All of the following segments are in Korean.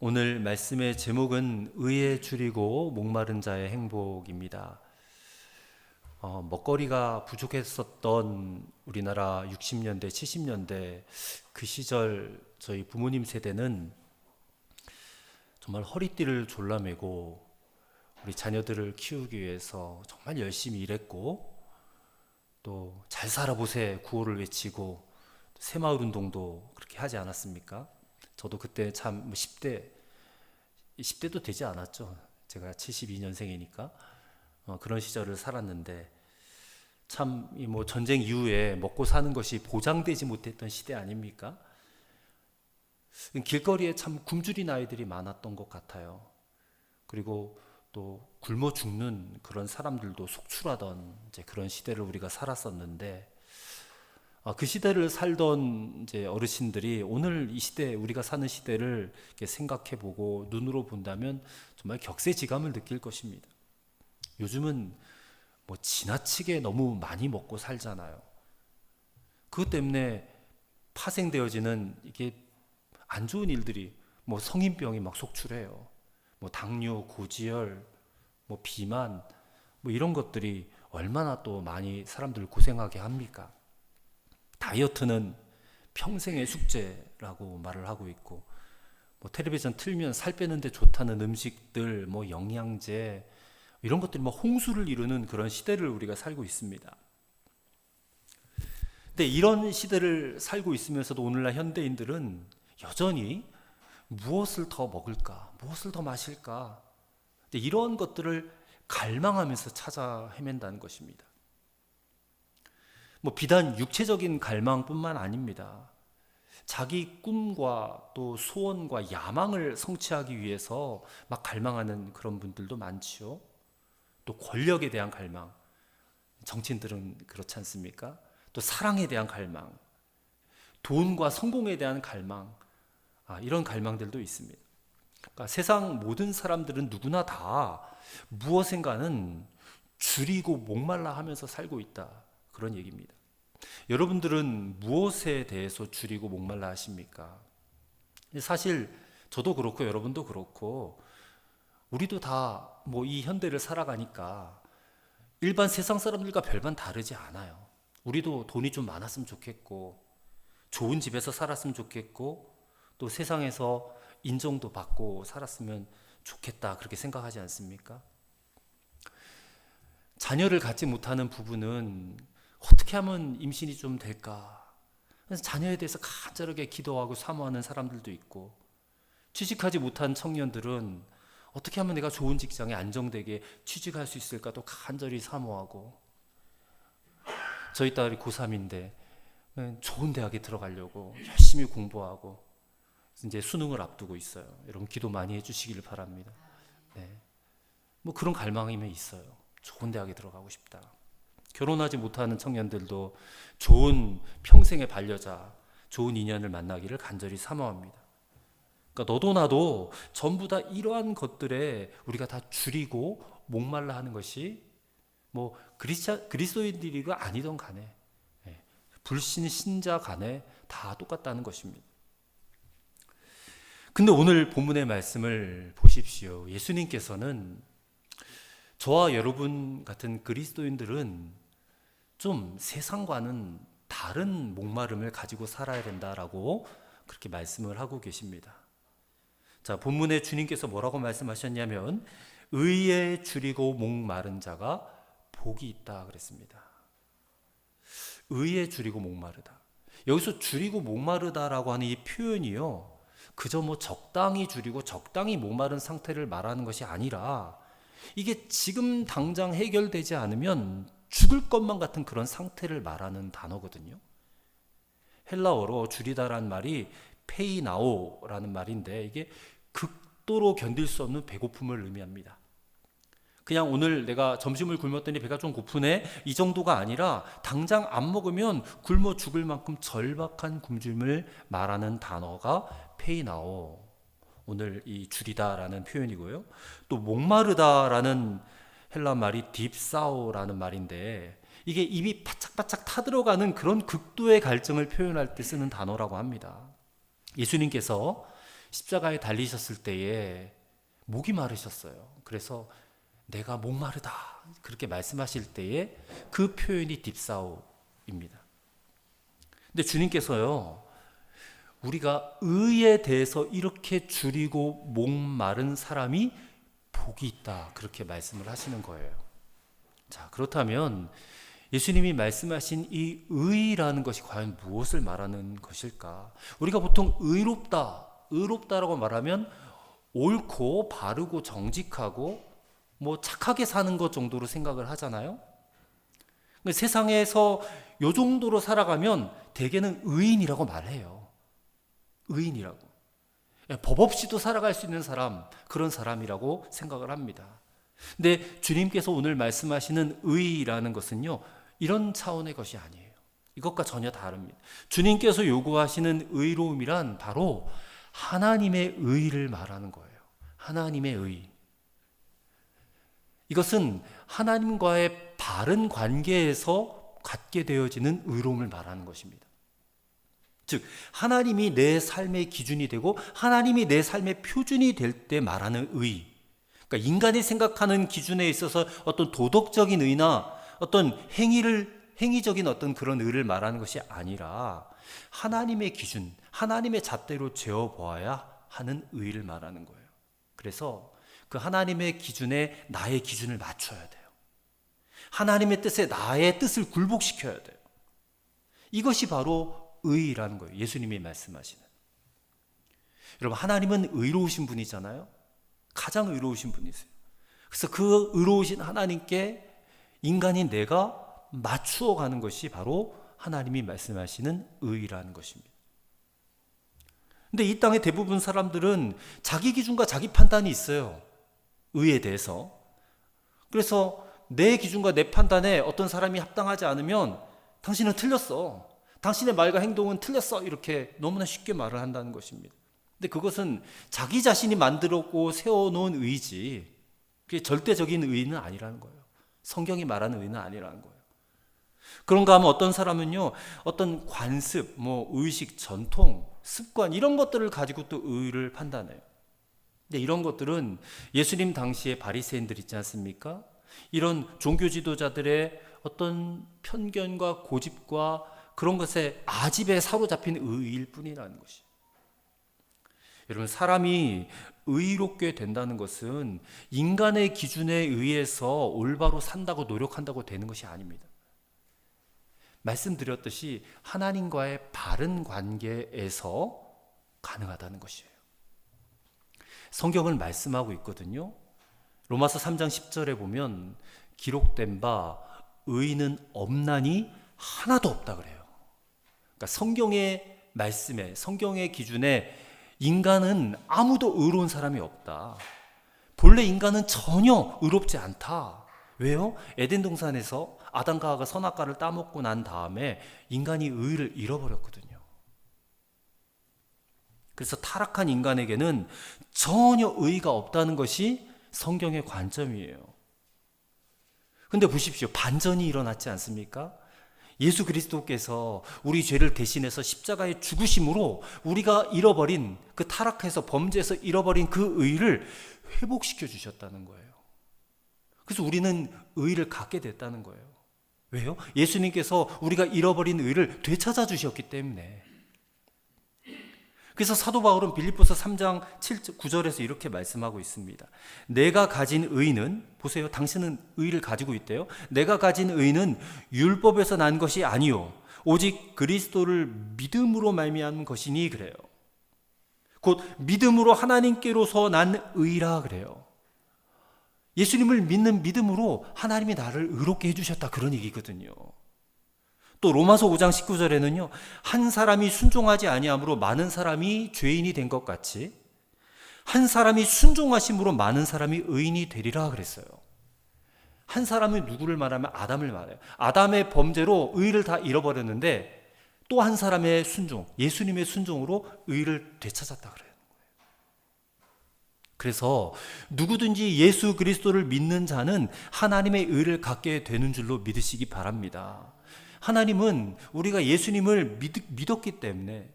오늘 말씀의 제목은 의에 줄이고 목마른 자의 행복입니다. 먹거리가 부족했었던 우리나라 60년대, 70년대 그 시절 저희 부모님 세대는 정말 허리띠를 졸라매고 우리 자녀들을 키우기 위해서 정말 열심히 일했고, 또 잘 살아보세 구호를 외치고 새마을 운동도 그렇게 하지 않았습니까? 저도 그때 참 10대도 되지 않았죠. 제가 72년생이니까 그런 시절을 살았는데, 참 이 뭐 전쟁 이후에 먹고 사는 것이 보장되지 못했던 시대 아닙니까? 길거리에 참 굶주린 아이들이 많았던 것 같아요. 그리고 또 굶어 죽는 그런 사람들도 속출하던 이제 그런 시대를 우리가 살았었는데, 그 시대를 살던 이제 어르신들이 오늘 이 시대, 우리가 사는 시대를 이렇게 생각해보고 눈으로 본다면 정말 격세지감을 느낄 것입니다. 요즘은 뭐 지나치게 너무 많이 먹고 살잖아요. 그것 때문에 파생되어지는 이게 안 좋은 일들이, 뭐 성인병이 막 속출해요. 뭐 당뇨, 고지혈, 뭐 비만, 뭐 이런 것들이 얼마나 또 많이 사람들을 고생하게 합니까? 다이어트는 평생의 숙제라고 말을 하고 있고, 뭐 텔레비전 틀면 살 빼는데 좋다는 음식들, 뭐 영양제, 이런 것들이 뭐 홍수를 이루는 그런 시대를 우리가 살고 있습니다. 근데 이런 시대를 살고 있으면서도 오늘날 현대인들은 여전히 무엇을 더 먹을까, 무엇을 더 마실까, 근데 이런 것들을 갈망하면서 찾아 헤맨다는 것입니다. 뭐 비단 육체적인 갈망뿐만 아닙니다. 자기 꿈과 또 소원과 야망을 성취하기 위해서 막 갈망하는 그런 분들도 많지요. 또 권력에 대한 갈망, 정치인들은 그렇지 않습니까? 또 사랑에 대한 갈망, 돈과 성공에 대한 갈망, 이런 갈망들도 있습니다. 그러니까 세상 모든 사람들은 누구나 다 무엇인가는 줄이고 목말라 하면서 살고 있다, 그런 얘기입니다. 여러분들은 무엇에 대해서 줄이고 목말라 하십니까? 사실 저도 그렇고 여러분도 그렇고 우리도 다 뭐 이 현대를 살아가니까 일반 세상 사람들과 별반 다르지 않아요. 우리도 돈이 좀 많았으면 좋겠고, 좋은 집에서 살았으면 좋겠고, 또 세상에서 인정도 받고 살았으면 좋겠다, 그렇게 생각하지 않습니까? 자녀를 갖지 못하는 부부는 어떻게 하면 임신이 좀 될까? 그래서 자녀에 대해서 간절하게 기도하고 사모하는 사람들도 있고, 취직하지 못한 청년들은 어떻게 하면 내가 좋은 직장에 안정되게 취직할 수 있을까 또 간절히 사모하고, 저희 딸이 고3인데 좋은 대학에 들어가려고 열심히 공부하고 이제 수능을 앞두고 있어요. 여러분 기도 많이 해주시기를 바랍니다. 네. 뭐 그런 갈망이면 있어요. 좋은 대학에 들어가고 싶다. 결혼하지 못하는 청년들도 좋은 평생의 반려자, 좋은 인연을 만나기를 간절히 사모합니다. 그러니까 너도 나도 전부 다 이러한 것들에 우리가 다 줄이고 목말라 하는 것이 뭐 그리스도인들이가 아니던 간에, 불신 신자 간에 다 똑같다는 것입니다. 근데 오늘 본문의 말씀을 보십시오. 예수님께서는 저와 여러분 같은 그리스도인들은 좀 세상과는 다른 목마름을 가지고 살아야 된다라고 그렇게 말씀을 하고 계십니다. 자, 본문에 주님께서 뭐라고 말씀하셨냐면 의에 줄이고 목마른 자가 복이 있다 그랬습니다. 의에 줄이고 목마르다. 여기서 줄이고 목마르다라고 하는 이 표현이요, 그저 뭐 적당히 줄이고 적당히 목마른 상태를 말하는 것이 아니라, 이게 지금 당장 해결되지 않으면 죽을 것만 같은 그런 상태를 말하는 단어거든요. 헬라어로 줄이다라는 말이 페이나오라는 말인데, 이게 극도로 견딜 수 없는 배고픔을 의미합니다. 그냥 오늘 내가 점심을 굶었더니 배가 좀 고프네, 이 정도가 아니라 당장 안 먹으면 굶어 죽을 만큼 절박한 굶주림을 말하는 단어가 페이나오, 오늘 이 줄이다라는 표현이고요. 또 목마르다라는 헬라 말이 딥사오라는 말인데, 이게 입이 바짝바짝 타들어가는 그런 극도의 갈증을 표현할 때 쓰는 단어라고 합니다. 예수님께서 십자가에 달리셨을 때에 목이 마르셨어요. 그래서 내가 목마르다 그렇게 말씀하실 때에 그 표현이 딥사우입니다. 근데 주님께서요, 우리가 의에 대해서 이렇게 줄이고 목마른 사람이 복이 있다 그렇게 말씀을 하시는 거예요. 자, 그렇다면 예수님이 말씀하신 이 의라는 것이 과연 무엇을 말하는 것일까? 우리가 보통 의롭다라고 말하면 옳고 바르고 정직하고 뭐 착하게 사는 것 정도로 생각을 하잖아요. 세상에서 요 정도로 살아가면 대개는 의인이라고 말해요. 의인이라고. 법 없이도 살아갈 수 있는 사람, 그런 사람이라고 생각을 합니다. 근데 주님께서 오늘 말씀하시는 의라는 것은요, 이런 차원의 것이 아니에요. 이것과 전혀 다릅니다. 주님께서 요구하시는 의로움이란 바로 하나님의 의를 말하는 거예요. 하나님의 의. 이것은 하나님과의 바른 관계에서 갖게 되어지는 의로움을 말하는 것입니다. 즉, 하나님이 내 삶의 기준이 되고 하나님이 내 삶의 표준이 될 때 말하는 의. 그러니까 인간이 생각하는 기준에 있어서 어떤 도덕적인 의나 어떤 행위적인 어떤 그런 의를 말하는 것이 아니라 하나님의 기준, 하나님의 잣대로 재어보아야 하는 의를 말하는 거예요. 그래서 그 하나님의 기준에 나의 기준을 맞춰야 돼요. 하나님의 뜻에 나의 뜻을 굴복시켜야 돼요. 이것이 바로 의라는 거예요. 예수님이 말씀하시는. 여러분, 하나님은 의로우신 분이잖아요. 가장 의로우신 분이세요. 그래서 그 의로우신 하나님께 인간인 내가 맞추어 가는 것이 바로 하나님이 말씀하시는 의라는 것입니다. 근데 이 땅의 대부분 사람들은 자기 기준과 자기 판단이 있어요. 의에 대해서. 그래서 내 기준과 내 판단에 어떤 사람이 합당하지 않으면 당신은 틀렸어. 당신의 말과 행동은 틀렸어. 이렇게 너무나 쉽게 말을 한다는 것입니다. 근데 그것은 자기 자신이 만들었고 세워놓은 의지, 그게 절대적인 의는 아니라는 거예요. 성경이 말하는 의는 아니라는 거예요. 그런가 하면 어떤 사람은요, 어떤 관습, 의식, 전통, 습관 이런 것들을 가지고 또 의를 판단해요. 근데 이런 것들은 예수님 당시의 바리새인들 있지 않습니까? 이런 종교 지도자들의 어떤 편견과 고집과 그런 것에 아집에 사로잡힌 의일 뿐이라는 것이. 여러분, 사람이 의롭게 된다는 것은 인간의 기준에 의해서 올바로 산다고 노력한다고 되는 것이 아닙니다. 말씀드렸듯이 하나님과의 바른 관계에서 가능하다는 것이에요. 성경을 말씀하고 있거든요. 로마서 3장 10절에 보면 기록된 바 의인은 없나니 하나도 없다 그래요. 그러니까 성경의 말씀에, 성경의 기준에 인간은 아무도 의로운 사람이 없다. 본래 인간은 전혀 의롭지 않다. 왜요? 에덴 동산에서 아담과 하와가 선악과를 따먹고 난 다음에 인간이 의를 잃어버렸거든요. 그래서 타락한 인간에게는 전혀 의의가 없다는 것이 성경의 관점이에요. 근데 보십시오. 반전이 일어났지 않습니까? 예수 그리스도께서 우리 죄를 대신해서 십자가에 죽으심으로 우리가 잃어버린, 그 타락해서 범죄에서 잃어버린 그 의를 회복시켜 주셨다는 거예요. 그래서 우리는 의를 갖게 됐다는 거예요. 왜요? 예수님께서 우리가 잃어버린 의를 되찾아 주셨기 때문에. 그래서 사도 바울은 빌립보서 3장 9절에서 이렇게 말씀하고 있습니다. 내가 가진 의는, 보세요, 당신은 의를 가지고 있대요. 내가 가진 의는 율법에서 난 것이 아니요 오직 그리스도를 믿음으로 말미암은 것이니 그래요. 곧 믿음으로 하나님께로서 난 의라 그래요. 예수님을 믿는 믿음으로 하나님이 나를 의롭게 해주셨다, 그런 얘기거든요. 또 로마서 5장 19절에는요. 한 사람이 순종하지 아니함으로 많은 사람이 죄인이 된 것 같이 한 사람이 순종하심으로 많은 사람이 의인이 되리라 그랬어요. 한 사람은 누구를 말하면 아담을 말해요. 아담의 범죄로 의를 다 잃어버렸는데 또 한 사람의 순종, 예수님의 순종으로 의를 되찾았다 그래요. 그래서 누구든지 예수 그리스도를 믿는 자는 하나님의 의를 갖게 되는 줄로 믿으시기 바랍니다. 하나님은 우리가 예수님을 믿었기 때문에,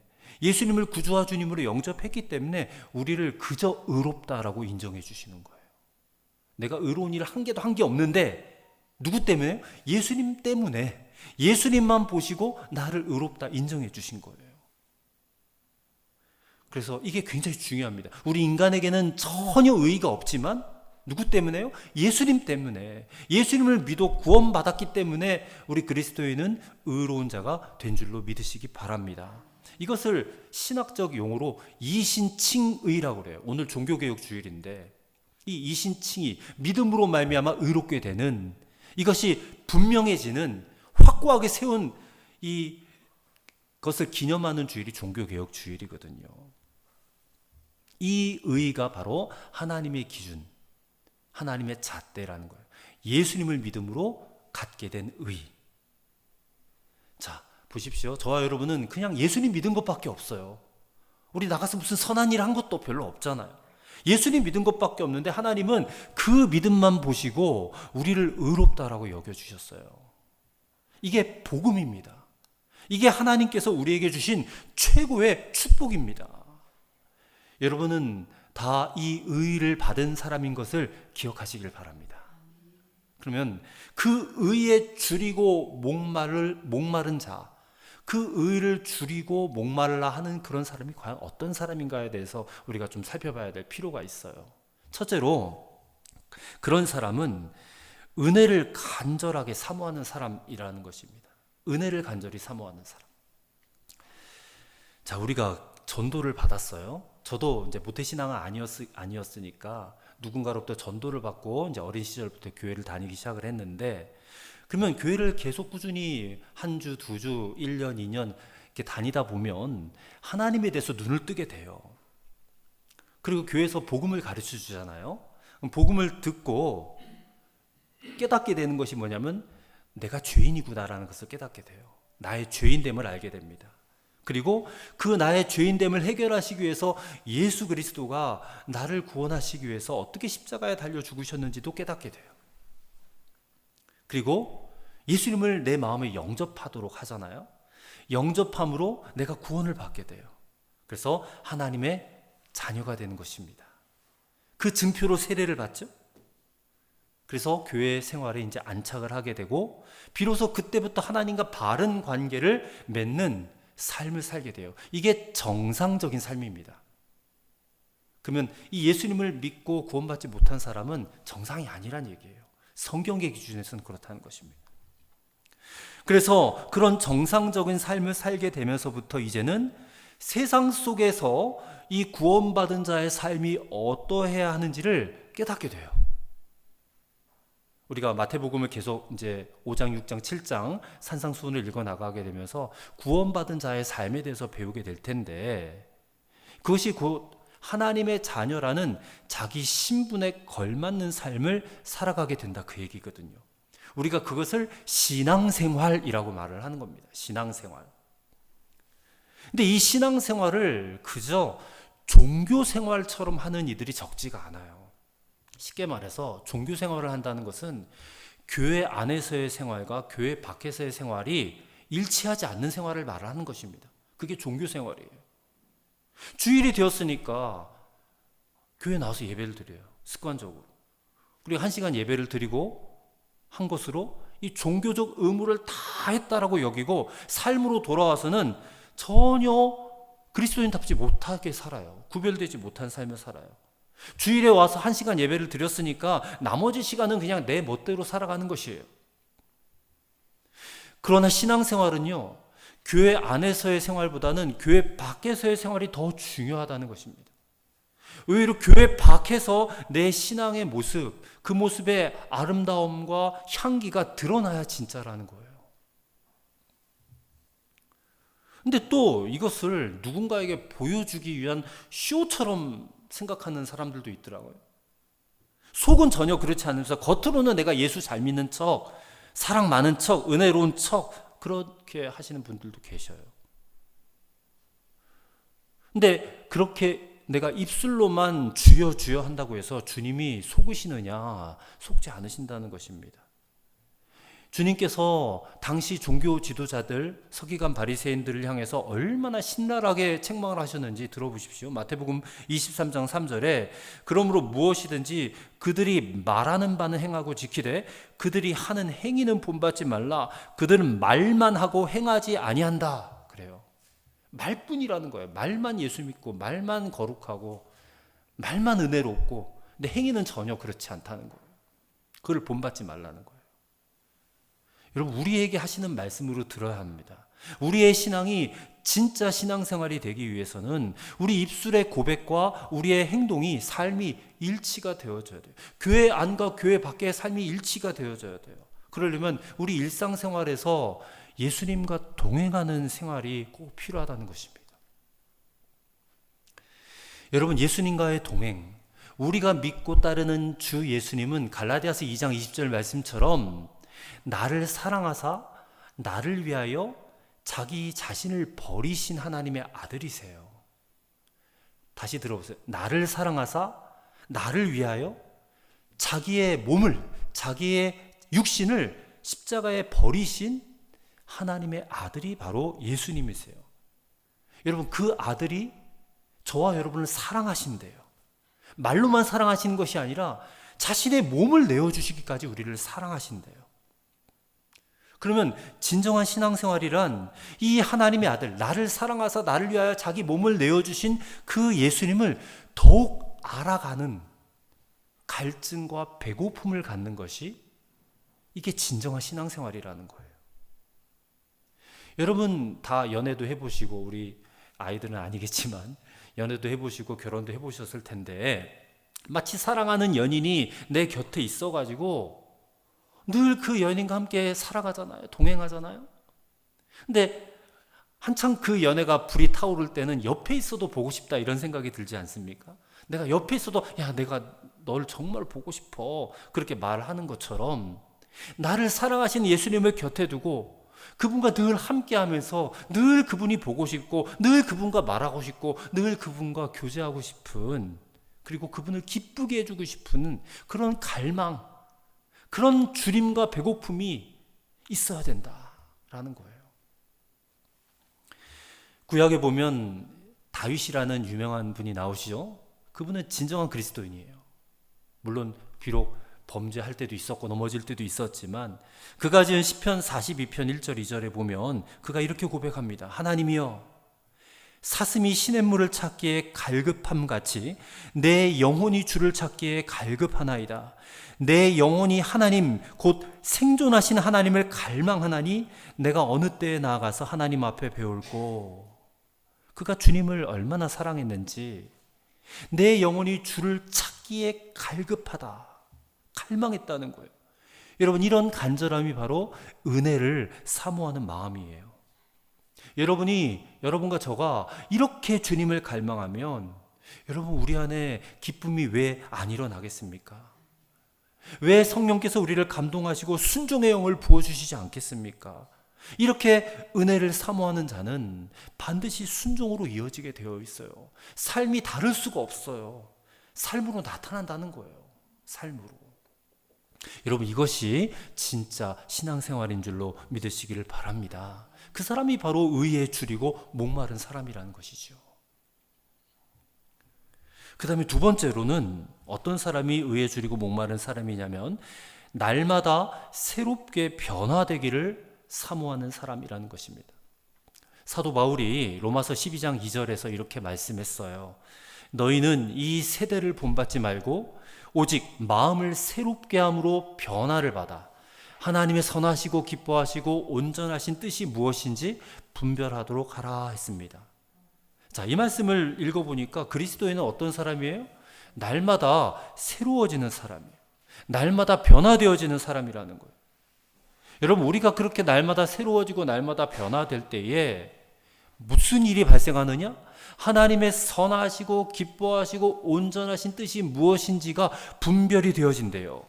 예수님을 구주와 주님으로 영접했기 때문에 우리를 그저 의롭다라고 인정해 주시는 거예요. 내가 의로운 일을 한 게 없는데 누구 때문에? 예수님 때문에. 예수님만 보시고 나를 의롭다 인정해 주신 거예요. 그래서 이게 굉장히 중요합니다. 우리 인간에게는 전혀 의의가 없지만 누구 때문에요? 예수님 때문에. 예수님을 믿어 구원받았기 때문에 우리 그리스도인은 의로운 자가 된 줄로 믿으시기 바랍니다. 이것을 신학적 용어로 이신칭의라고 그래요. 오늘 종교개혁 주일인데 이 이신칭의, 믿음으로 말미암아 의롭게 되는, 이것이 분명해지는, 확고하게 세운 이것을 기념하는 주일이 종교개혁 주일이거든요. 이 의의가 바로 하나님의 기준, 하나님의 잣대라는 거예요. 예수님을 믿음으로 갖게 된 의. 자, 보십시오. 저와 여러분은 그냥 예수님 믿은 것밖에 없어요. 우리 나가서 무슨 선한 일 한 것도 별로 없잖아요. 예수님 믿은 것밖에 없는데 하나님은 그 믿음만 보시고 우리를 의롭다라고 여겨주셨어요. 이게 복음입니다. 이게 하나님께서 우리에게 주신 최고의 축복입니다. 여러분은 다 이 의를 받은 사람인 것을 기억하시길 바랍니다. 그러면 그 의에 줄이고 목마른 자, 그 의를 줄이고 목말라 하는 그런 사람이 과연 어떤 사람인가에 대해서 우리가 좀 살펴봐야 될 필요가 있어요. 첫째로, 그런 사람은 은혜를 간절하게 사모하는 사람이라는 것입니다. 은혜를 간절히 사모하는 사람. 자, 우리가 전도를 받았어요. 저도 이제 모태신앙은 아니었으니까 누군가로부터 전도를 받고 이제 어린 시절부터 교회를 다니기 시작을 했는데, 그러면 교회를 계속 꾸준히 한 주, 두 주, 1년, 2년 이렇게 다니다 보면 하나님에 대해서 눈을 뜨게 돼요. 그리고 교회에서 복음을 가르쳐 주잖아요. 복음을 듣고 깨닫게 되는 것이 뭐냐면 내가 죄인이구나라는 것을 깨닫게 돼요. 나의 죄인됨을 알게 됩니다. 그리고 그 나의 죄인됨을 해결하시기 위해서 예수 그리스도가 나를 구원하시기 위해서 어떻게 십자가에 달려 죽으셨는지도 깨닫게 돼요. 그리고 예수님을 내 마음에 영접하도록 하잖아요. 영접함으로 내가 구원을 받게 돼요. 그래서 하나님의 자녀가 되는 것입니다. 그 증표로 세례를 받죠. 그래서 교회 생활에 이제 안착을 하게 되고 비로소 그때부터 하나님과 바른 관계를 맺는 삶을 살게 돼요. 이게 정상적인 삶입니다. 그러면 이 예수님을 믿고 구원받지 못한 사람은 정상이 아니란 얘기예요. 성경의 기준에서는 그렇다는 것입니다. 그래서 그런 정상적인 삶을 살게 되면서부터 이제는 세상 속에서 이 구원받은 자의 삶이 어떠해야 하는지를 깨닫게 돼요. 우리가 마태복음을 계속 이제 5장, 6장, 7장 산상수훈을 읽어 나가게 되면서 구원받은 자의 삶에 대해서 배우게 될 텐데, 그것이 곧 하나님의 자녀라는 자기 신분에 걸맞는 삶을 살아가게 된다, 그 얘기거든요. 우리가 그것을 신앙생활이라고 말을 하는 겁니다. 신앙생활. 근데 이 신앙생활을 그저 종교생활처럼 하는 이들이 적지가 않아요. 쉽게 말해서 종교생활을 한다는 것은 교회 안에서의 생활과 교회 밖에서의 생활이 일치하지 않는 생활을 말하는 것입니다. 그게 종교생활이에요. 주일이 되었으니까 교회 나와서 예배를 드려요. 습관적으로. 그리고 1시간 예배를 드리고 한 것으로 이 종교적 의무를 다 했다라고 여기고 삶으로 돌아와서는 전혀 그리스도인답지 못하게 살아요. 구별되지 못한 삶을 살아요. 주일에 와서 1시간 예배를 드렸으니까 나머지 시간은 그냥 내 멋대로 살아가는 것이에요. 그러나 신앙생활은요, 교회 안에서의 생활보다는 교회 밖에서의 생활이 더 중요하다는 것입니다. 의외로 교회 밖에서 내 신앙의 모습, 그 모습의 아름다움과 향기가 드러나야 진짜라는 거예요. 근데 또 이것을 누군가에게 보여주기 위한 쇼처럼 생각하는 사람들도 있더라고요. 속은 전혀 그렇지 않으면서 겉으로는 내가 예수 잘 믿는 척, 사랑 많은 척, 은혜로운 척, 그렇게 하시는 분들도 계셔요. 근데 그렇게 내가 입술로만 주여 주여 한다고 해서 주님이 속으시느냐? 속지 않으신다는 것입니다. 주님께서 당시 종교 지도자들, 서기관 바리새인들을 향해서 얼마나 신랄하게 책망을 하셨는지 들어보십시오. 마태복음 23장 3절에 그러므로 무엇이든지 그들이 말하는 바는 행하고 지키되 그들이 하는 행위는 본받지 말라. 그들은 말만 하고 행하지 아니한다. 그래요. 말뿐이라는 거예요. 말만 예수 믿고 말만 거룩하고 말만 은혜롭고 근데 행위는 전혀 그렇지 않다는 거예요. 그걸 본받지 말라는 거예요. 여러분, 우리에게 하시는 말씀으로 들어야 합니다. 우리의 신앙이 진짜 신앙생활이 되기 위해서는 우리 입술의 고백과 우리의 행동이, 삶이 일치가 되어져야 돼요. 교회 안과 교회 밖의 삶이 일치가 되어져야 돼요. 그러려면 우리 일상생활에서 예수님과 동행하는 생활이 꼭 필요하다는 것입니다. 여러분, 예수님과의 동행, 우리가 믿고 따르는 주 예수님은 갈라디아서 2장 20절 말씀처럼 나를 사랑하사 나를 위하여 자기 자신을 버리신 하나님의 아들이세요. 다시 들어보세요. 나를 사랑하사 나를 위하여 자기의 몸을, 자기의 육신을 십자가에 버리신 하나님의 아들이 바로 예수님이세요. 여러분, 그 아들이 저와 여러분을 사랑하신대요. 말로만 사랑하시는 것이 아니라 자신의 몸을 내어주시기까지 우리를 사랑하신대요. 그러면 진정한 신앙생활이란 이 하나님의 아들, 나를 사랑하사 나를 위하여 자기 몸을 내어주신 그 예수님을 더욱 알아가는 갈증과 배고픔을 갖는 것이 이게 진정한 신앙생활이라는 거예요. 여러분 다 연애도 해보시고, 우리 아이들은 아니겠지만 연애도 해보시고 결혼도 해보셨을 텐데, 마치 사랑하는 연인이 내 곁에 있어가지고 늘 그 연인과 함께 살아가잖아요. 동행하잖아요. 근데 한창 그 연애가 불이 타오를 때는 옆에 있어도 보고 싶다 이런 생각이 들지 않습니까? 내가 옆에 있어도 야, 내가 널 정말 보고 싶어 그렇게 말하는 것처럼 나를 사랑하시는 예수님을 곁에 두고 그분과 늘 함께하면서 늘 그분이 보고 싶고 늘 그분과 말하고 싶고 늘 그분과 교제하고 싶은, 그리고 그분을 기쁘게 해주고 싶은 그런 갈망, 그런 주림과 배고픔이 있어야 된다라는 거예요. 구약에 보면 다윗이라는 유명한 분이 나오시죠. 그분은 진정한 그리스도인이에요. 물론 비록 범죄할 때도 있었고 넘어질 때도 있었지만 그가 지은 시편 42편 1절 2절에 보면 그가 이렇게 고백합니다. 하나님이여, 사슴이 시냇물을 찾기에 갈급함같이 내 영혼이 주를 찾기에 갈급하나이다. 내 영혼이 하나님 곧 생존하신 하나님을 갈망하나니 내가 어느 때에 나아가서 하나님 앞에 배울고. 그가 주님을 얼마나 사랑했는지 내 영혼이 주를 찾기에 갈급하다, 갈망했다는 거예요. 여러분, 이런 간절함이 바로 은혜를 사모하는 마음이에요. 여러분이, 여러분과 저가 이렇게 주님을 갈망하면 여러분, 우리 안에 기쁨이 왜 안 일어나겠습니까? 왜 성령께서 우리를 감동하시고 순종의 영을 부어주시지 않겠습니까? 이렇게 은혜를 사모하는 자는 반드시 순종으로 이어지게 되어 있어요. 삶이 다를 수가 없어요. 삶으로 나타난다는 거예요. 삶으로. 여러분, 이것이 진짜 신앙생활인 줄로 믿으시기를 바랍니다. 그 사람이 바로 의에 줄이고 목마른 사람이라는 것이죠. 그 다음에 두 번째로는 어떤 사람이 의에 줄이고 목마른 사람이냐면 날마다 새롭게 변화되기를 사모하는 사람이라는 것입니다. 사도 바울이 로마서 12장 2절에서 이렇게 말씀했어요. 너희는 이 세대를 본받지 말고 오직 마음을 새롭게 함으로 변화를 받아 하나님의 선하시고 기뻐하시고 온전하신 뜻이 무엇인지 분별하도록 하라 했습니다. 자, 이 말씀을 읽어보니까 그리스도인은 어떤 사람이에요? 날마다 새로워지는 사람이에요. 날마다 변화되어지는 사람이라는 거예요. 여러분, 우리가 그렇게 날마다 새로워지고 날마다 변화될 때에 무슨 일이 발생하느냐? 하나님의 선하시고 기뻐하시고 온전하신 뜻이 무엇인지가 분별이 되어진대요.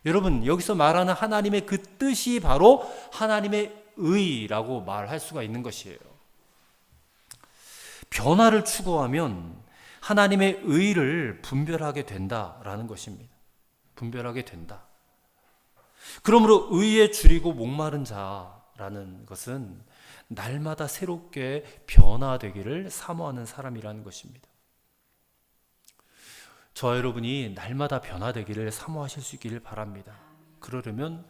여러분, 여기서 말하는 하나님의 그 뜻이 바로 하나님의 의라고 말할 수가 있는 것이에요. 변화를 추구하면 하나님의 의를 분별하게 된다라는 것입니다. 분별하게 된다. 그러므로 의에 줄이고 목마른 자라는 것은 날마다 새롭게 변화되기를 사모하는 사람이라는 것입니다. 저와 여러분이 날마다 변화되기를 사모하실 수 있기를 바랍니다. 그러려면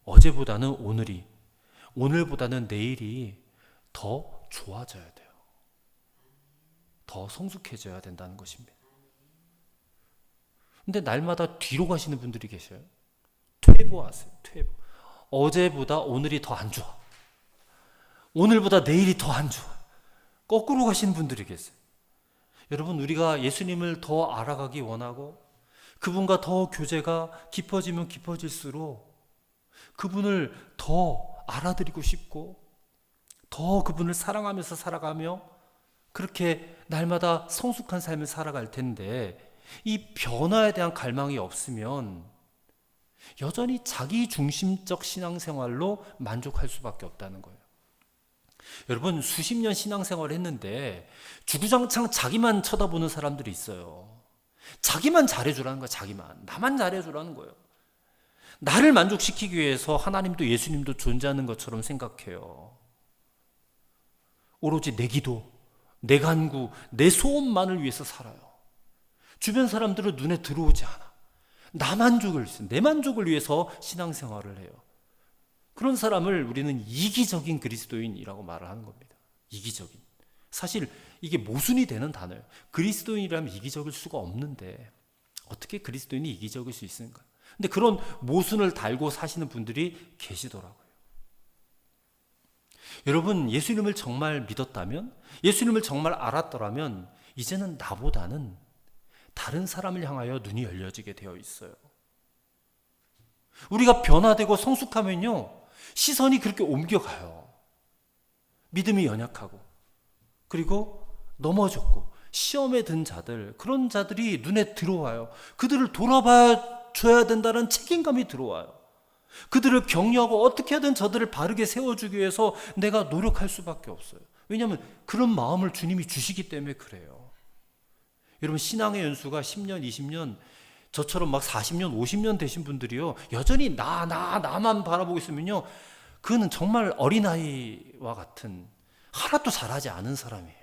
어제보다는 오늘이, 오늘보다는 내일이 더 좋아져야 돼요. 더 성숙해져야 된다는 것입니다. 근데 날마다 뒤로 가시는 분들이 계셔요. 퇴보하세요. 퇴보. 어제보다 오늘이 더 안 좋아. 오늘보다 내일이 더 안 좋아. 거꾸로 가시는 분들이 계세요. 여러분, 우리가 예수님을 더 알아가기 원하고 그분과 더 교제가 깊어지면 깊어질수록 그분을 더 알아드리고 싶고 더 그분을 사랑하면서 살아가며 그렇게 날마다 성숙한 삶을 살아갈 텐데, 이 변화에 대한 갈망이 없으면 여전히 자기 중심적 신앙생활로 만족할 수밖에 없다는 거예요. 여러분, 수십 년 신앙생활을 했는데 주구장창 자기만 쳐다보는 사람들이 있어요. 자기만 잘해주라는 거야. 자기만. 나만 잘해주라는 거예요. 나를 만족시키기 위해서 하나님도 예수님도 존재하는 것처럼 생각해요. 오로지 내 기도, 내 간구, 내 소원만을 위해서 살아요. 주변 사람들은 눈에 들어오지 않아. 내 만족을 위해서 신앙생활을 해요. 그런 사람을 우리는 이기적인 그리스도인이라고 말을 하는 겁니다. 이기적인. 사실 이게 모순이 되는 단어예요. 그리스도인이라면 이기적일 수가 없는데 어떻게 그리스도인이 이기적일 수 있을까? 근데 그런 모순을 달고 사시는 분들이 계시더라고요. 여러분, 예수님을 정말 믿었다면, 예수님을 정말 알았더라면 이제는 나보다는 다른 사람을 향하여 눈이 열려지게 되어 있어요. 우리가 변화되고 성숙하면요, 시선이 그렇게 옮겨가요. 믿음이 연약하고 그리고 넘어졌고 시험에 든 자들, 그런 자들이 눈에 들어와요. 그들을 돌아봐 줘야 된다는 책임감이 들어와요. 그들을 격려하고 어떻게 하든 저들을 바르게 세워주기 위해서 내가 노력할 수밖에 없어요. 왜냐하면 그런 마음을 주님이 주시기 때문에 그래요. 여러분, 신앙의 연수가 10년, 20년, 저처럼 막 40년, 50년 되신 분들이요, 여전히 나만 바라보고 있으면요, 그는 정말 어린아이와 같은, 하나도 잘하지 않은 사람이에요.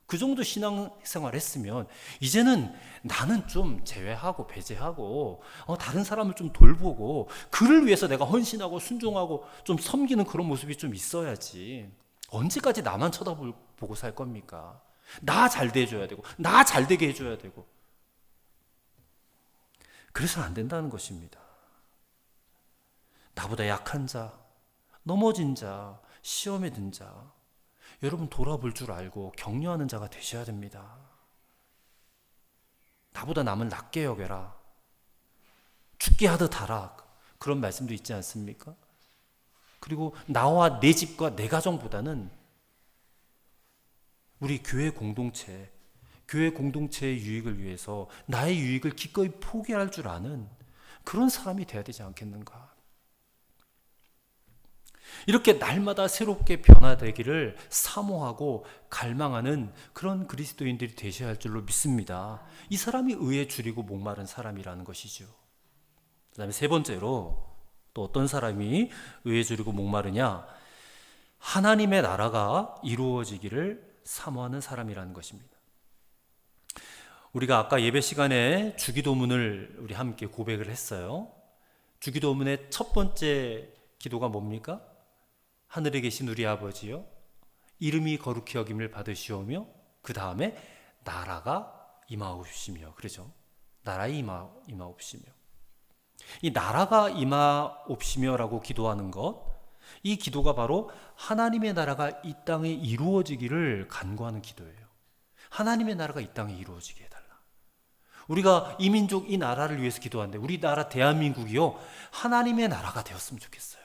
그 정도 신앙생활 했으면 이제는 나는 좀 제외하고 배제하고 다른 사람을 좀 돌보고 그를 위해서 내가 헌신하고 순종하고 좀 섬기는 그런 모습이 좀 있어야지. 언제까지 나만 쳐다보고 살 겁니까? 나 잘 돼줘야 되고 나 잘 되게 해줘야 되고. 그래서는 안 된다는 것입니다. 나보다 약한 자, 넘어진 자, 시험에 든 자, 여러분 돌아볼 줄 알고 격려하는 자가 되셔야 됩니다. 나보다 남을 낮게 여겨라, 죽게 하듯 하라, 그런 말씀도 있지 않습니까? 그리고 나와 내 집과 내 가정보다는 우리 교회 공동체의 유익을 위해서 나의 유익을 기꺼이 포기할 줄 아는 그런 사람이 되어야 되지 않겠는가? 이렇게 날마다 새롭게 변화되기를 사모하고 갈망하는 그런 그리스도인들이 되셔야 할 줄로 믿습니다. 이 사람이 의에 줄이고 목마른 사람이라는 것이죠. 그 다음에 세 번째로 또 어떤 사람이 의에 줄이고 목마르냐? 하나님의 나라가 이루어지기를 사모하는 사람이라는 것입니다. 우리가 아까 예배 시간에 주기도문을 우리 함께 고백을 했어요. 주기도문의 첫 번째 기도가 뭡니까? 하늘에 계신 우리 아버지여, 이름이 거룩히 여김을 받으시오며, 그 다음에 나라가 임하옵시며, 그러죠? 나라에 임하옵시며. 이 나라가 임하옵시며라고 기도하는 것, 이 기도가 바로 하나님의 나라가 이 땅에 이루어지기를 간구하는 기도예요. 하나님의 나라가 이 땅에 이루어지게 해달라. 우리가 이 민족, 이 나라를 위해서 기도하는데 우리나라 대한민국이요, 하나님의 나라가 되었으면 좋겠어요.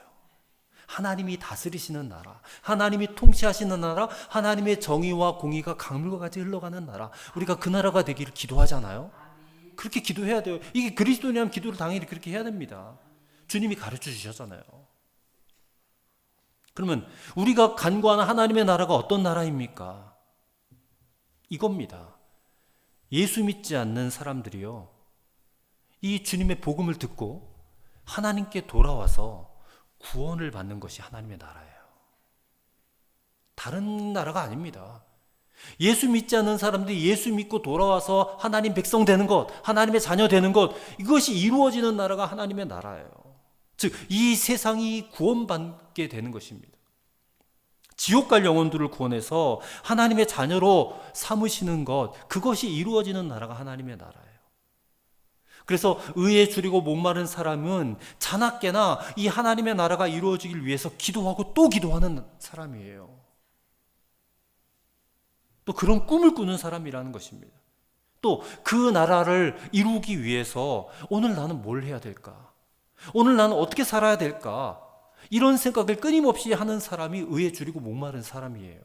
하나님이 다스리시는 나라, 하나님이 통치하시는 나라, 하나님의 정의와 공의가 강물과 같이 흘러가는 나라, 우리가 그 나라가 되기를 기도하잖아요. 그렇게 기도해야 돼요. 이게 그리스도인이라면 기도를 당연히 그렇게 해야 됩니다. 주님이 가르쳐 주셨잖아요. 그러면 우리가 간구하는 하나님의 나라가 어떤 나라입니까? 이겁니다. 예수 믿지 않는 사람들이요, 이 주님의 복음을 듣고 하나님께 돌아와서 구원을 받는 것이 하나님의 나라예요. 다른 나라가 아닙니다. 예수 믿지 않는 사람들이 예수 믿고 돌아와서 하나님 백성 되는 것, 하나님의 자녀 되는 것, 이것이 이루어지는 나라가 하나님의 나라예요. 즉, 이 세상이 구원받게 되는 것입니다. 지옥 갈 영혼들을 구원해서 하나님의 자녀로 삼으시는 것, 그것이 이루어지는 나라가 하나님의 나라예요. 그래서 의에 줄이고 목마른 사람은 자나깨나 이 하나님의 나라가 이루어지길 위해서 기도하고 또 기도하는 사람이에요. 또 그런 꿈을 꾸는 사람이라는 것입니다. 또 그 나라를 이루기 위해서 오늘 나는 뭘 해야 될까? 오늘 나는 어떻게 살아야 될까? 이런 생각을 끊임없이 하는 사람이 의에 줄이고 목마른 사람이에요.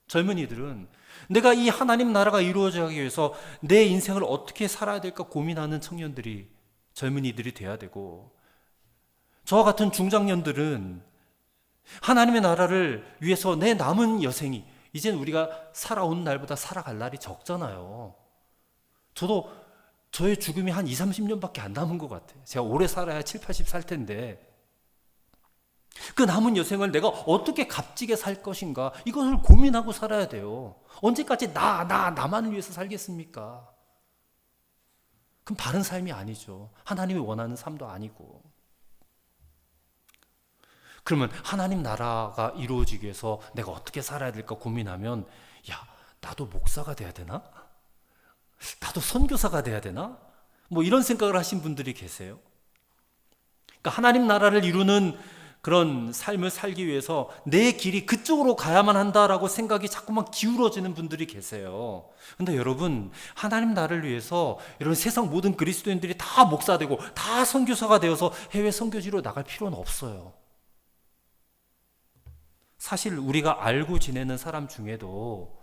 젊은이들은 내가 이 하나님 나라가 이루어지기 위해서 내 인생을 어떻게 살아야 될까 고민하는 청년들이, 젊은이들이 돼야 되고, 저와 같은 중장년들은 하나님의 나라를 위해서 내 남은 여생이, 이젠 우리가 살아온 날보다 살아갈 날이 적잖아요. 저도 저의 죽음이 한 20, 30년밖에 안 남은 것 같아요. 제가 오래 살아야 7, 80 살 텐데 그 남은 여생을 내가 어떻게 값지게 살 것인가, 이것을 고민하고 살아야 돼요. 언제까지 나만을 위해서 살겠습니까? 그럼 바른 삶이 아니죠. 하나님이 원하는 삶도 아니고. 그러면 하나님 나라가 이루어지기 위해서 내가 어떻게 살아야 될까 고민하면, 야, 나도 목사가 돼야 되나? 나도 선교사가 돼야 되나? 뭐 이런 생각을 하신 분들이 계세요. 그러니까 하나님 나라를 이루는 그런 삶을 살기 위해서 내 길이 그쪽으로 가야만 한다라고 생각이 자꾸만 기울어지는 분들이 계세요. 근데 여러분, 하나님 나라를 위해서 이런 세상 모든 그리스도인들이 다 목사 되고 다 선교사가 되어서 해외 선교지로 나갈 필요는 없어요. 사실 우리가 알고 지내는 사람 중에도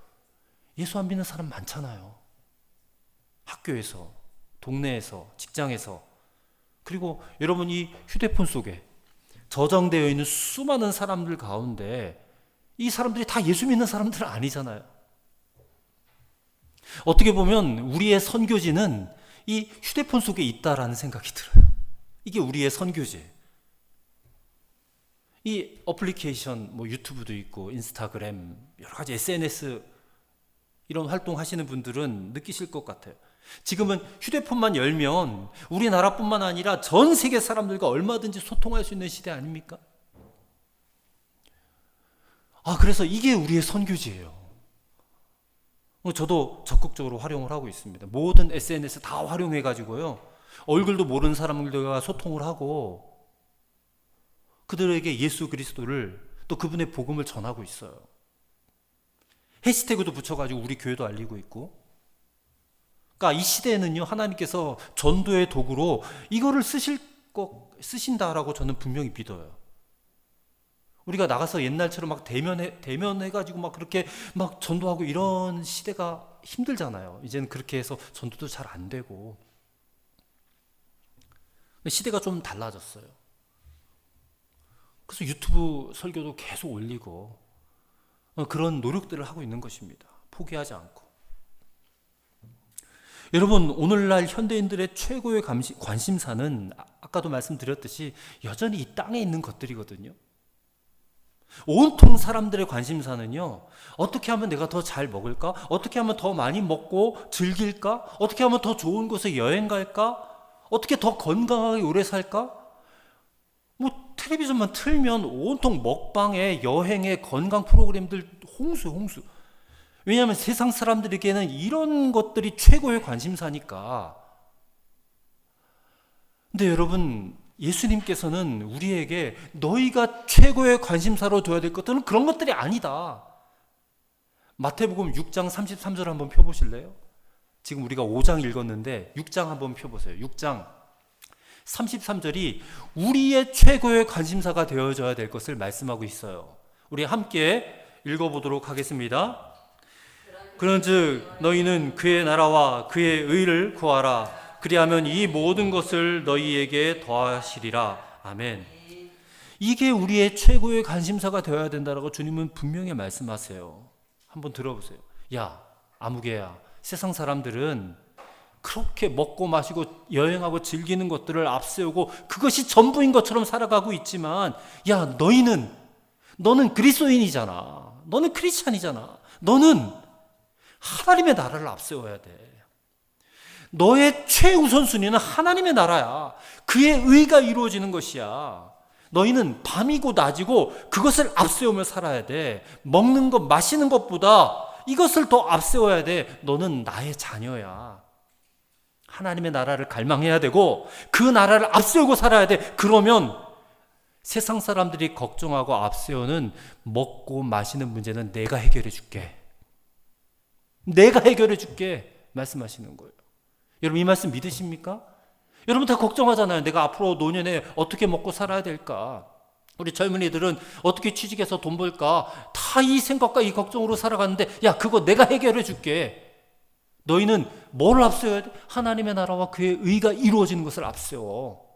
예수 안 믿는 사람 많잖아요. 학교에서, 동네에서, 직장에서. 그리고 여러분, 이 휴대폰 속에 저장되어 있는 수많은 사람들 가운데 이 사람들이 다 예수 믿는 사람들은 아니잖아요. 어떻게 보면 우리의 선교지는 이 휴대폰 속에 있다라는 생각이 들어요. 이게 우리의 선교지. 이 어플리케이션, 뭐 유튜브도 있고 인스타그램, 여러 가지 SNS 이런 활동하시는 분들은 느끼실 것 같아요. 지금은 휴대폰만 열면 우리나라뿐만 아니라 전 세계 사람들과 얼마든지 소통할 수 있는 시대 아닙니까? 그래서 이게 우리의 선교지예요. 저도 적극적으로 활용을 하고 있습니다. 모든 SNS 다 활용해가지고요, 얼굴도 모르는 사람들과 소통을 하고 그들에게 예수 그리스도를, 또 그분의 복음을 전하고 있어요. 해시태그도 붙여가지고 우리 교회도 알리고 있고. 그러니까 이 시대에는요, 하나님께서 전도의 도구로 이거를 쓰신다라고 저는 분명히 믿어요. 우리가 나가서 옛날처럼 막 대면해가지고 막 그렇게 막 전도하고 이런 시대가 힘들잖아요. 이제는 그렇게 해서 전도도 잘 안 되고. 시대가 좀 달라졌어요. 그래서 유튜브 설교도 계속 올리고 그런 노력들을 하고 있는 것입니다. 포기하지 않고. 여러분, 오늘날 현대인들의 최고의 관심사는 아까도 말씀드렸듯이 여전히 이 땅에 있는 것들이거든요. 온통 사람들의 관심사는요, 어떻게 하면 내가 더 잘 먹을까? 어떻게 하면 더 많이 먹고 즐길까? 어떻게 하면 더 좋은 곳에 여행 갈까? 어떻게 더 건강하게 오래 살까? 뭐 텔레비전만 틀면 온통 먹방에, 여행에, 건강 프로그램들 홍수. 왜냐하면 세상 사람들에게는 이런 것들이 최고의 관심사니까. 근데 여러분, 예수님께서는 우리에게 너희가 최고의 관심사로 둬야 될 것들은 그런 것들이 아니다. 마태복음 6장 33절 한번 펴보실래요? 지금 우리가 5장 읽었는데 6장 한번 펴보세요. 6장 33절이 우리의 최고의 관심사가 되어져야 될 것을 말씀하고 있어요. 우리 함께 읽어보도록 하겠습니다. 그런즉 너희는 그의 나라와 그의 의를 구하라. 그리하면 이 모든 것을 너희에게 더하시리라. 아멘. 이게 우리의 최고의 관심사가 되어야 된다라고 주님은 분명히 말씀하세요. 한번 들어보세요. 야, 아무개야, 세상 사람들은 그렇게 먹고 마시고 여행하고 즐기는 것들을 앞세우고 그것이 전부인 것처럼 살아가고 있지만, 야, 너는 그리스도인이잖아. 너는 크리스찬이잖아. 너는 하나님의 나라를 앞세워야 돼. 너의 최우선순위는 하나님의 나라야. 그의 의가 이루어지는 것이야. 너희는 밤이고 낮이고 그것을 앞세우며 살아야 돼. 먹는 것, 마시는 것보다 이것을 더 앞세워야 돼. 너는 나의 자녀야. 하나님의 나라를 갈망해야 되고 그 나라를 앞세우고 살아야 돼. 그러면 세상 사람들이 걱정하고 앞세우는 먹고 마시는 문제는 내가 해결해 줄게. 내가 해결해 줄게 말씀하시는 거예요. 여러분, 이 말씀 믿으십니까? 여러분 다 걱정하잖아요. 내가 앞으로 노년에 어떻게 먹고 살아야 될까? 우리 젊은이들은 어떻게 취직해서 돈 벌까? 다 이 생각과 이 걱정으로 살아가는데, 야, 그거 내가 해결해 줄게. 너희는 뭘 앞세워야 돼? 하나님의 나라와 그의 의가 이루어지는 것을 앞세워.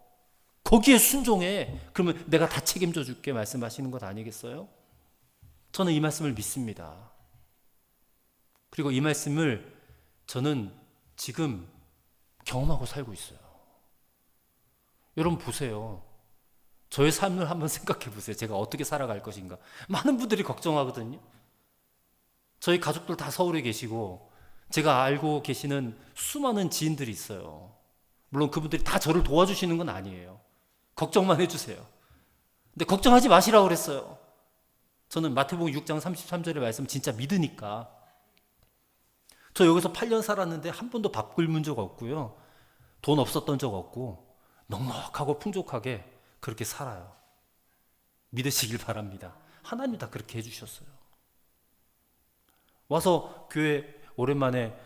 거기에 순종해. 그러면 내가 다 책임져 줄게 말씀하시는 것 아니겠어요? 저는 이 말씀을 믿습니다. 그리고 이 말씀을 저는 지금 경험하고 살고 있어요. 여러분 보세요. 저의 삶을 한번 생각해 보세요. 제가 어떻게 살아갈 것인가. 많은 분들이 걱정하거든요. 저희 가족들 다 서울에 계시고 제가 알고 계시는 수많은 지인들이 있어요. 물론 그분들이 다 저를 도와주시는 건 아니에요. 걱정만 해주세요. 근데 걱정하지 마시라고 그랬어요. 저는 마태복음 6장 33절의 말씀 진짜 믿으니까. 저 여기서 8년 살았는데 한 번도 밥 굶은 적 없고요. 돈 없었던 적 없고 넉넉하고 풍족하게 그렇게 살아요. 믿으시길 바랍니다. 하나님이 다 그렇게 해주셨어요. 와서 교회 오랜만에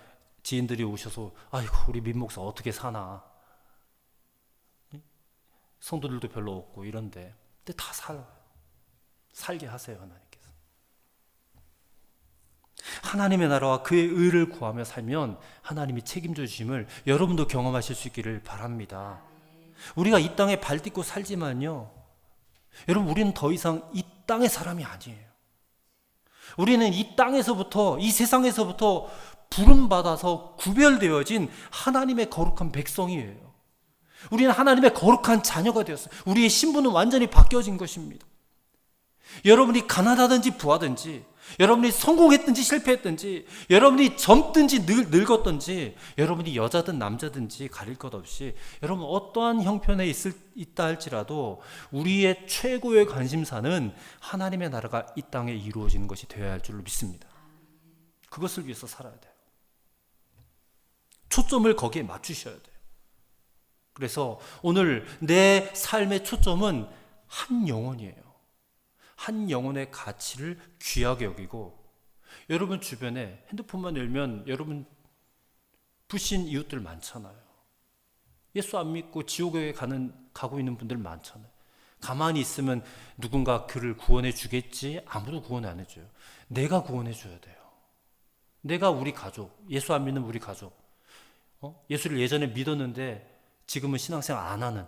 지인들이 오셔서 아이고 우리 민 목사 어떻게 사나. 성도들도 별로 없고 이런데 근데 다 살아요. 살게 하세요. 하나님께서. 하나님의 나라와 그의 의를 구하며 살면 하나님이 책임져 주심을 여러분도 경험하실 수 있기를 바랍니다. 우리가 이 땅에 발 딛고 살지만요, 여러분 우리는 더 이상 이 땅의 사람이 아니에요. 우리는 이 땅에서부터, 이 세상에서부터 부름받아서 구별되어진 하나님의 거룩한 백성이에요. 우리는 하나님의 거룩한 자녀가 되었어요. 우리의 신분은 완전히 바뀌어진 것입니다. 여러분이 가난하든지 부하든지, 여러분이 성공했든지 실패했든지, 여러분이 젊든지 늙었든지, 여러분이 여자든 남자든지 가릴 것 없이 여러분 어떠한 형편에 있다 할지라도 우리의 최고의 관심사는 하나님의 나라가 이 땅에 이루어지는 것이 되어야 할 줄로 믿습니다. 그것을 위해서 살아야 돼요. 초점을 거기에 맞추셔야 돼요. 그래서 오늘 내 삶의 초점은 한 영혼이에요. 한 영혼의 가치를 귀하게 여기고, 여러분 주변에 핸드폰만 열면 여러분 불신 이웃들 많잖아요. 예수 안 믿고 지옥에 가고 있는 분들 많잖아요. 가만히 있으면 누군가 그를 구원해 주겠지? 아무도 구원 안 해줘요. 내가 구원해 줘야 돼요. 내가 우리 가족, 예수 안 믿는 우리 가족, 예수를 예전에 믿었는데 지금은 신앙생활 안 하는,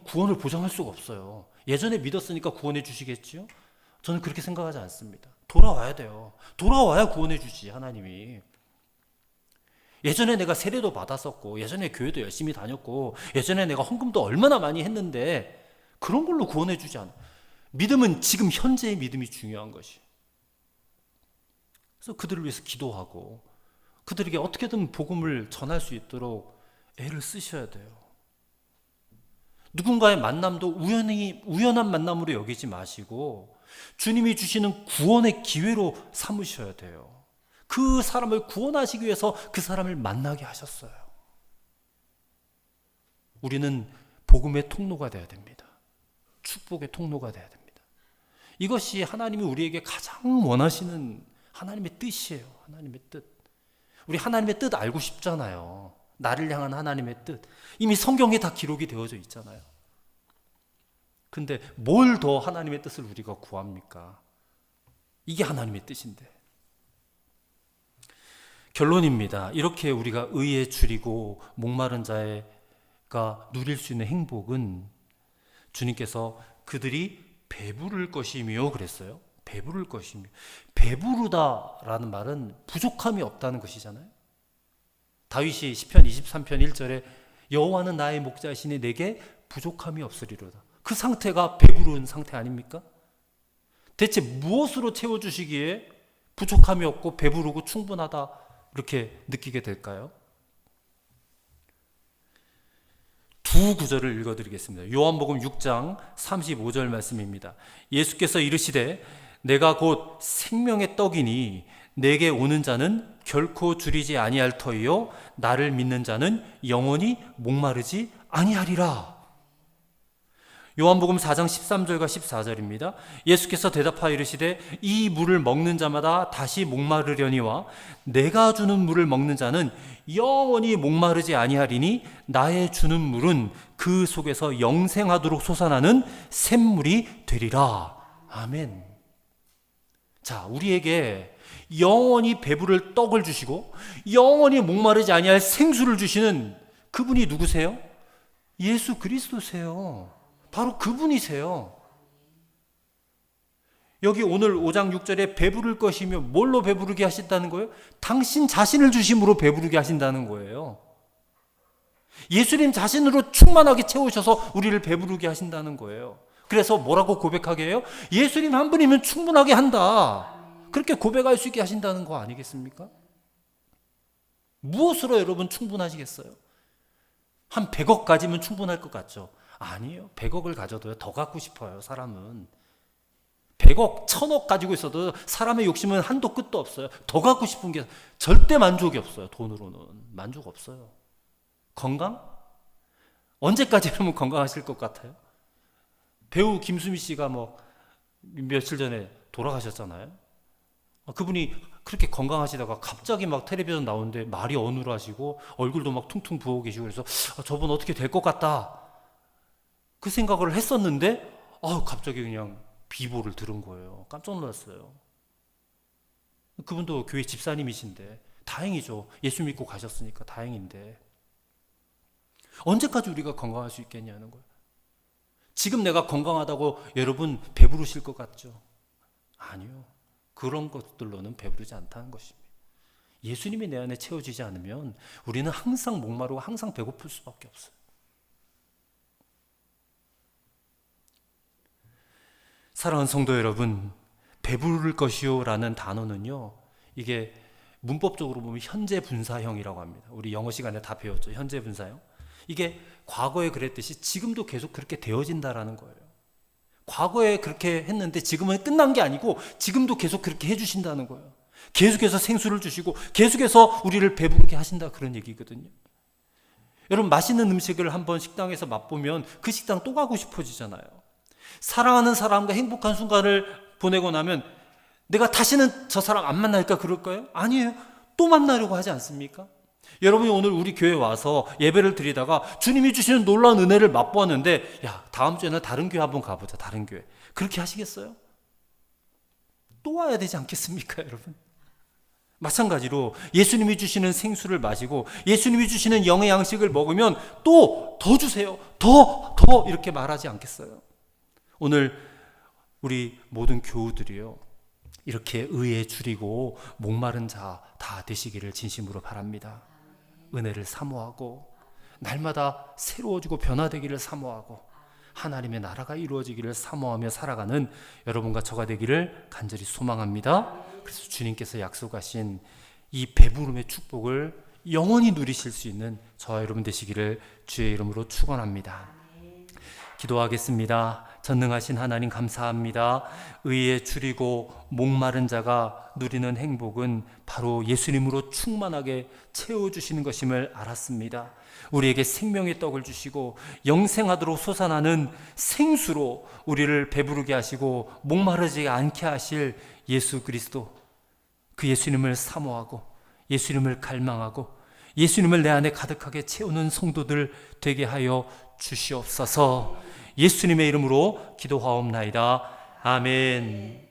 구원을 보장할 수가 없어요. 예전에 믿었으니까 구원해 주시겠지요? 저는 그렇게 생각하지 않습니다. 돌아와야 돼요. 돌아와야 구원해 주지 하나님이. 예전에 내가 세례도 받았었고, 예전에 교회도 열심히 다녔고, 예전에 내가 헌금도 얼마나 많이 했는데 그런 걸로 구원해 주지 않아요. 믿음은 지금 현재의 믿음이 중요한 것이. 그래서 그들을 위해서 기도하고 그들에게 어떻게든 복음을 전할 수 있도록 애를 쓰셔야 돼요. 누군가의 만남도 우연한 만남으로 여기지 마시고 주님이 주시는 구원의 기회로 삼으셔야 돼요. 그 사람을 구원하시기 위해서 그 사람을 만나게 하셨어요. 우리는 복음의 통로가 되어야 됩니다. 축복의 통로가 되어야 됩니다. 이것이 하나님이 우리에게 가장 원하시는 하나님의 뜻이에요. 하나님의 뜻. 우리 하나님의 뜻 알고 싶잖아요. 나를 향한 하나님의 뜻. 이미 성경에 다 기록이 되어져 있잖아요. 근데 뭘 더 하나님의 뜻을 우리가 구합니까? 이게 하나님의 뜻인데. 결론입니다. 이렇게 우리가 의에 줄이고 목마른 자가 누릴 수 있는 행복은 주님께서 그들이 배부를 것이며 그랬어요. 배부를 것이며. 배부르다라는 말은 부족함이 없다는 것이잖아요. 다윗이 시편 23편 1절에 여호와는 나의 목자시니 내게 부족함이 없으리로다. 그 상태가 배부른 상태 아닙니까? 대체 무엇으로 채워주시기에 부족함이 없고 배부르고 충분하다 이렇게 느끼게 될까요? 두 구절을 읽어드리겠습니다. 요한복음 6장 35절 말씀입니다. 예수께서 이르시되 내가 곧 생명의 떡이니 내게 오는 자는 결코 줄이지 아니할 터이요 나를 믿는 자는 영원히 목마르지 아니하리라. 요한복음 4장 13절과 14절입니다. 예수께서 대답하여 이르시되 이 물을 먹는 자마다 다시 목마르려니와 내가 주는 물을 먹는 자는 영원히 목마르지 아니하리니 나의 주는 물은 그 속에서 영생하도록 솟아나는 샘물이 되리라. 아멘. 자, 우리에게 영원히 배부를 떡을 주시고 영원히 목마르지 아니할 생수를 주시는 그분이 누구세요? 예수 그리스도세요. 바로 그분이세요. 여기 오늘 5장 6절에 배부를 것이며 뭘로 배부르게 하신다는 거예요? 당신 자신을 주심으로 배부르게 하신다는 거예요. 예수님 자신으로 충만하게 채우셔서 우리를 배부르게 하신다는 거예요. 그래서 뭐라고 고백하게 해요? 예수님 한 분이면 충분하게 한다. 그렇게 고백할 수 있게 하신다는 거 아니겠습니까? 무엇으로 여러분 충분하시겠어요? 한 100억 가지면 충분할 것 같죠? 아니에요. 100억을 가져도요 더 갖고 싶어요. 사람은 100억, 1000억 가지고 있어도 사람의 욕심은 한도 끝도 없어요. 더 갖고 싶은 게 절대 만족이 없어요. 돈으로는 만족 없어요. 건강? 언제까지 그러면 건강하실 것 같아요? 배우 김수미 씨가 며칠 전에 돌아가셨잖아요. 그분이 그렇게 건강하시다가 갑자기 막 텔레비전 나오는데 말이 어눌하시고 얼굴도 막 퉁퉁 부어 계시고 그래서 저분 어떻게 될 것 같다 그 생각을 했었는데 갑자기 그냥 비보를 들은 거예요. 깜짝 놀랐어요. 그분도 교회 집사님이신데 다행이죠. 예수 믿고 가셨으니까 다행인데 언제까지 우리가 건강할 수 있겠냐는 거예요. 지금 내가 건강하다고 여러분 배부르실 것 같죠? 아니요. 그런 것들로는 배부르지 않다는 것입니다. 예수님이 내 안에 채워지지 않으면 우리는 항상 목마르고 항상 배고플 수밖에 없어요. 사랑하는 성도 여러분, 배부를 것이요 라는 단어는요, 이게 문법적으로 보면 현재 분사형이라고 합니다. 우리 영어 시간에 다 배웠죠. 현재 분사형. 이게 과거에 그랬듯이 지금도 계속 그렇게 되어진다라는 거예요. 과거에 그렇게 했는데 지금은 끝난 게 아니고 지금도 계속 그렇게 해주신다는 거예요. 계속해서 생수를 주시고 계속해서 우리를 배부르게 하신다 그런 얘기거든요. 여러분 맛있는 음식을 한번 식당에서 맛보면 그 식당 또 가고 싶어지잖아요. 사랑하는 사람과 행복한 순간을 보내고 나면 내가 다시는 저 사람 안 만날까 그럴까요? 아니에요. 또 만나려고 하지 않습니까? 여러분이 오늘 우리 교회 와서 예배를 드리다가 주님이 주시는 놀라운 은혜를 맛보았는데 야 다음 주에는 다른 교회 한번 가보자. 다른 교회. 그렇게 하시겠어요? 또 와야 되지 않겠습니까 여러분? 마찬가지로 예수님이 주시는 생수를 마시고 예수님이 주시는 영의 양식을 먹으면 또 더 주세요. 더 이렇게 말하지 않겠어요? 오늘 우리 모든 교우들이요 이렇게 의에 줄이고 목마른 자 다 되시기를 진심으로 바랍니다. 은혜를 사모하고 날마다 새로워지고 변화되기를 사모하고 하나님의 나라가 이루어지기를 사모하며 살아가는 여러분과 저가 되기를 간절히 소망합니다. 그래서 주님께서 약속하신 이 배부름의 축복을 영원히 누리실 수 있는 저와 여러분 되시기를 주의 이름으로 축원합니다. 기도하겠습니다. 전능하신 하나님 감사합니다. 의에 줄이고 목마른 자가 누리는 행복은 바로 예수님으로 충만하게 채워주시는 것임을 알았습니다. 우리에게 생명의 떡을 주시고 영생하도록 솟아나는 생수로 우리를 배부르게 하시고 목마르지 않게 하실 예수 그리스도, 그 예수님을 사모하고 예수님을 갈망하고 예수님을 내 안에 가득하게 채우는 성도들 되게 하여 주시옵소서. 예수님의 이름으로 기도하옵나이다. 아멘.